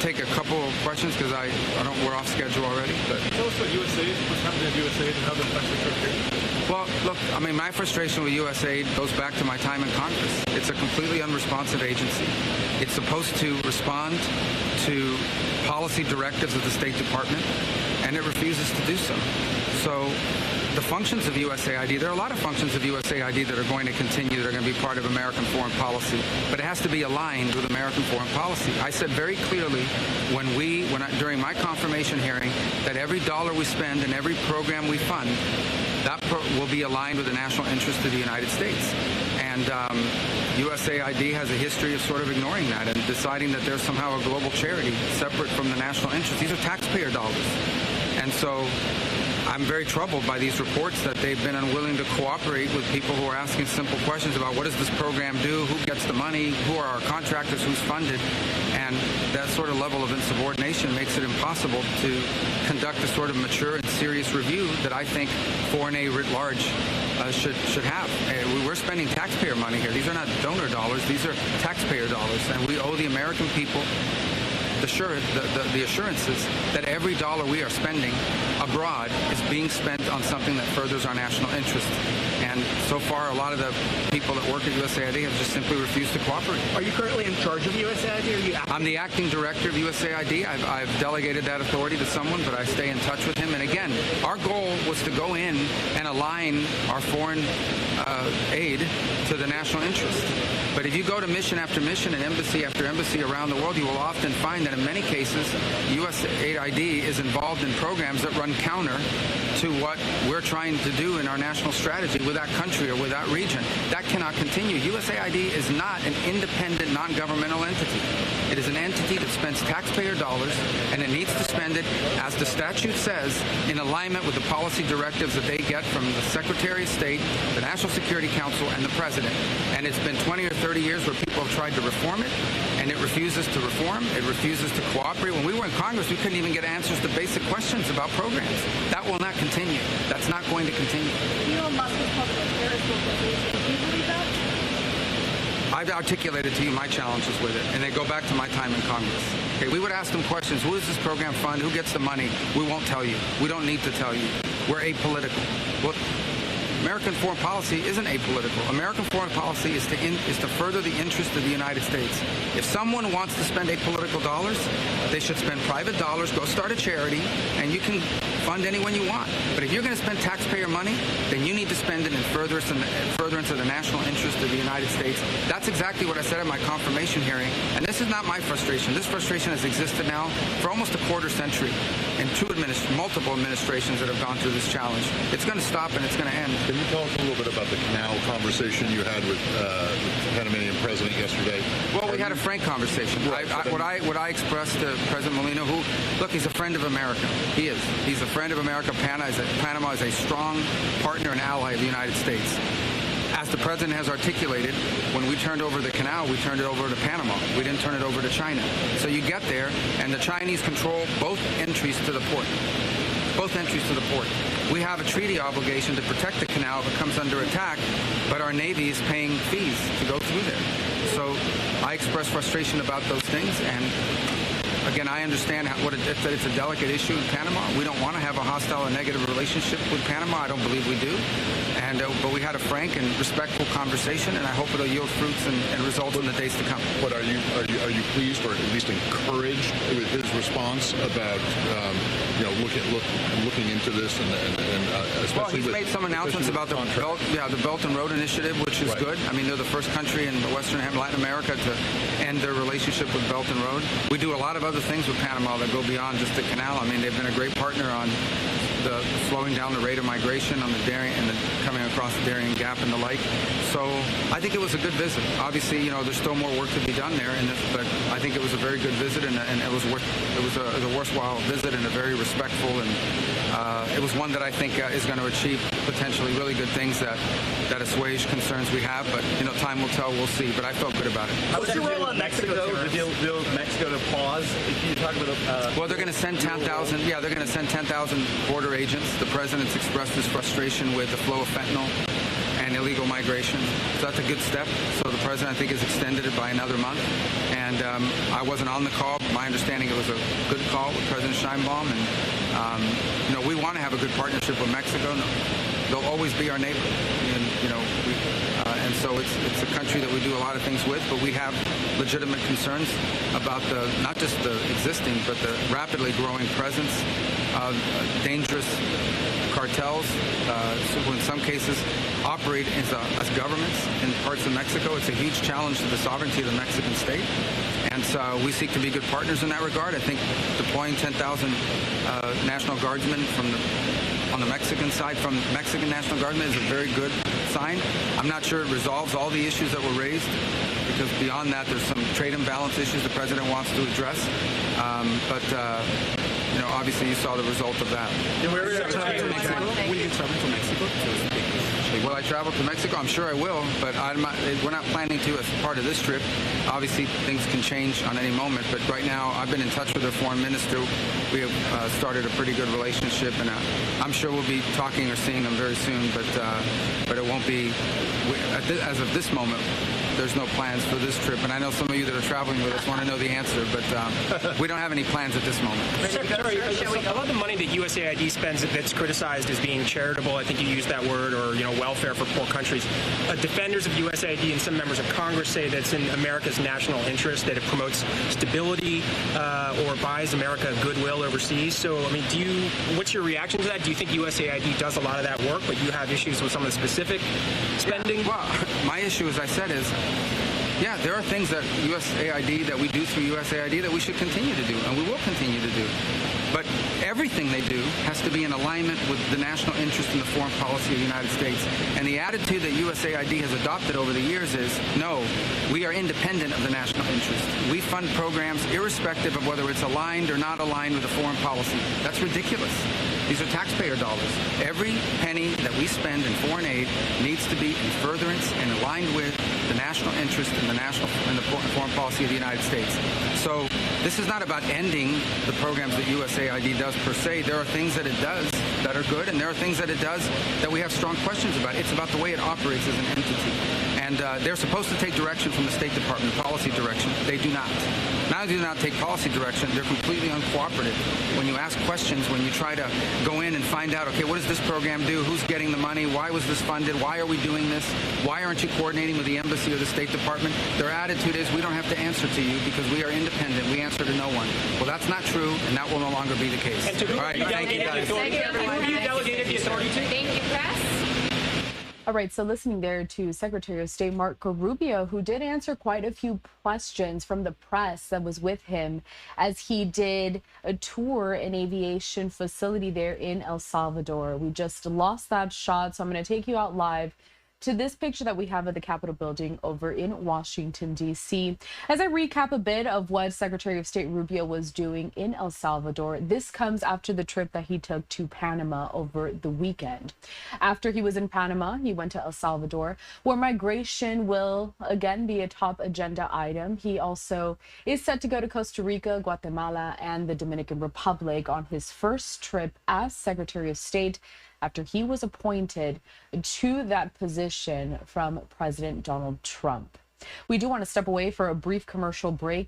take a couple of questions because we're off schedule already. But tell us about USAID, what's happening at USAID, and how that affects the trip here. Well, look, I mean, my frustration with USAID goes back to my time in Congress. It's a completely unresponsive agency. It's supposed to respond to policy directives of the State Department, and it refuses to do so. So the functions of USAID, there are a lot of functions of USAID that are going to continue, that are going to be part of American foreign policy, but it has to be aligned with American foreign policy. I said very clearly during my confirmation hearing that every dollar we spend and every program we fund, that will be aligned with the national interest of the United States. And USAID has a history of sort of ignoring that and deciding that there's somehow a global charity separate from the national interest. These are taxpayer dollars. And so I'm very troubled by these reports that they've been unwilling to cooperate with people who are asking simple questions about what does this program do, who gets the money, who are our contractors, who's funded. And that sort of level of insubordination makes it impossible to conduct the sort of mature and serious review that I think foreign aid writ large should have. We're spending taxpayer money here. These are not donor dollars. These are taxpayer dollars. And we owe the American people the assurances that every dollar we are spending abroad is being spent on something that furthers our national interest. And so far, a lot of the people that work at USAID have just simply refused to cooperate. Are you currently in charge of USAID? I'm the acting director of USAID. I've delegated that authority to someone, but I stay in touch with him. And again, our goal was to go in and align our foreign aid to the national interest. But if you go to mission after mission and embassy after embassy around the world, you will often find that in many cases, USAID is involved in programs that run counter to what we're trying to do in our national strategy with that country or with that region. That cannot continue. USAID is not an independent, non-governmental entity. It is an entity that spends taxpayer dollars, and it needs to spend it, as the statute says, in alignment with the policy directives that they get from the Secretary of State, the National Security Council, and the President. And it's been 20 or 30 years where people have tried to reform it, and it refuses to reform. It refuses to cooperate. When we were in Congress, we couldn't even get answers to basic questions about programs. That will not continue. That's not going to continue. Elon Musk is called a terrorist organization. Do you believe that? I've articulated to you my challenges with it, and they go back to my time in Congress. Okay, we would ask them questions. Who does this program fund? Who gets the money? We won't tell you. We don't need to tell you. We're apolitical. Well, American foreign policy isn't apolitical. American foreign policy is to further the interest of the United States. If someone wants to spend apolitical dollars, they should spend private dollars, go start a charity, and you can fund anyone you want. But if you're going to spend taxpayer money, then you need to spend it in furtherance of the national interest of the United States. That's exactly what I said at my confirmation hearing. And this is not my frustration. This frustration has existed now for almost a quarter century in multiple administrations that have gone through this challenge. It's going to stop and it's going to end. Can you tell us a little bit about the canal conversation you had with the Panamanian president yesterday? Well, we had a frank conversation. What I expressed to President Molino, look, he's a friend of America. He is. He's a friend of America. Panama is a strong partner and ally of the United States. As the president has articulated, when we turned over the canal, we turned it over to Panama. We didn't turn it over to China. So you get there, and the Chinese control both entries to the port. Both entries to the port. We have a treaty obligation to protect the canal if it comes under attack, but our Navy is paying fees to go through there. So I express frustration about those things, and again, I understand that it's a delicate issue in Panama. We don't want to have a hostile or negative relationship with Panama. I don't believe we do. But we had a frank and respectful conversation, and I hope it'll yield fruits and results in the days to come. But are you pleased or at least encouraged with his response about looking into this and especially? Well, he's made some announcements about the Belt and Road Initiative, which is good. I mean, they're the first country in Western and Latin America to end their relationship with Belt and Road. We do a lot of other things with Panama that go beyond just the canal. I mean, they've been a great partner on the slowing down the rate of migration on the Darien and coming across the Darien Gap and the like. So I think it was a good visit. Obviously, there's still more work to be done there, but I think it was a very good visit, and it was a worthwhile visit and a very respectful, and it was one that I think is going to achieve potentially really good things that assuage concerns we have. But time will tell. We'll see. But I felt good about it. What's your role in Mexico? The deal Mexico to pause. Can you talk about? Well, they're going to send 10,000. Yeah, they're going to send 10,000 border agents. The president's expressed his frustration with the flow of fentanyl, and illegal migration. So that's a good step. So the president, I think, has extended it by another month. And I wasn't on the call. My understanding, it was a good call with President Sheinbaum. And, we want to have a good partnership with Mexico. They'll always be our neighbor. And so it's a country that we do a lot of things with, but we have legitimate concerns about not just the existing, but the rapidly growing presence of dangerous cartels who in some cases operate as governments in parts of Mexico. It's a huge challenge to the sovereignty of the Mexican state. And so we seek to be good partners in that regard. I think deploying 10,000 National Guardsmen on the Mexican side from Mexican National Guardsmen is a very good sign. I'm not sure it resolves all the issues that were raised, because beyond that, there's some trade imbalance issues the president wants to address. Obviously you saw the result of that. Will you travel to Mexico? Will I travel to Mexico? I'm sure I will, but we're not planning to as part of this trip. Obviously, things can change on any moment, but right now I've been in touch with their foreign minister. We have started a pretty good relationship, and I'm sure we'll be talking or seeing them very soon, but it won't be, as of this moment, there's no plans for this trip. And I know some of you that are traveling with us want to know the answer, but we don't have any plans at this moment. Secretary, a lot of the money that USAID spends that's criticized as being charitable, I think you used that word, or welfare for poor countries. Defenders of USAID and some members of Congress say that it's in America's national interest, that it promotes stability or buys America goodwill overseas. So, what's your reaction to that? Do you think USAID does a lot of that work, but you have issues with some of the specific spending? Yeah, well, my issue, as I said, is there are things that that we do through USAID that we should continue to do, and we will continue to do. But everything they do has to be in alignment with the national interest in the foreign policy of the United States. And the attitude that USAID has adopted over the years is, no, we are independent of the national interest. We fund programs irrespective of whether it's aligned or not aligned with the foreign policy. That's ridiculous. These are taxpayer dollars. Every penny that we spend in foreign aid needs to be in furtherance and aligned with the national interest in the foreign policy of the United States. So this is not about ending the programs that USAID does per se. There are things that it does that are good, and there are things that it does that we have strong questions about. It's about the way it operates as an entity. And they're supposed to take direction from the State Department, policy direction. They do not. Not only do they not take policy direction, they're completely uncooperative. When you ask questions, when you try to go in and find out, okay, what does this program do? Who's getting the money? Why was this funded? Why are we doing this? Why aren't you coordinating with the embassy or the State Department? Their attitude is, we don't have to answer to you because we are independent. We answer to no one. Well, that's not true, and that will no longer be the case. And to who have you delegated the authority to? Thank you, press. All right, so listening there to Secretary of State Marco Rubio, who did answer quite a few questions from the press that was with him as he did a tour, an aviation facility there in El Salvador. We just lost that shot, so I'm going to take you out live to this picture that we have of the Capitol building over in Washington, D.C. As I recap a bit of what Secretary of State Rubio was doing in El Salvador, this comes after the trip that he took to Panama over the weekend. After he was in Panama, he went to El Salvador, where migration will again be a top agenda item. He also is set to go to Costa Rica, Guatemala, and the Dominican Republic on his first trip as Secretary of State after he was appointed to that position from President Donald Trump. We do want to step away for a brief commercial break.